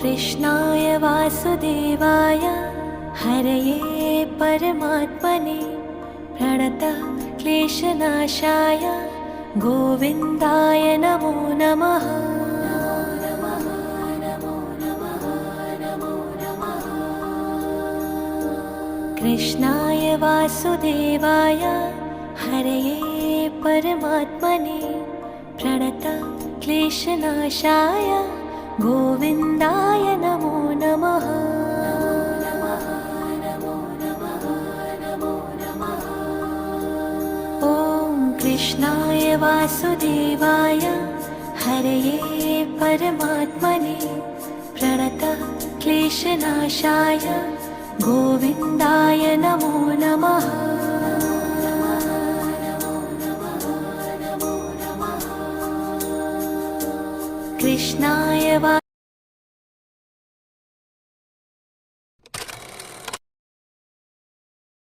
कृष्णाय वासुदेवाय हरये परमात्मने प्रणतः क्लेशनाशाय गोविन्दाय नमो नमः। कृष्णाय वासुदेवाय हरये परमात्मने प्रणतः क्लेशनाशाय गोविन्दाय नमो नमः। ॐ कृष्णाय वासुदेवाय हरये परमात्मने प्रणतः क्लेशनाशाय गोविन्दाय नमो नमः। कृष्णाय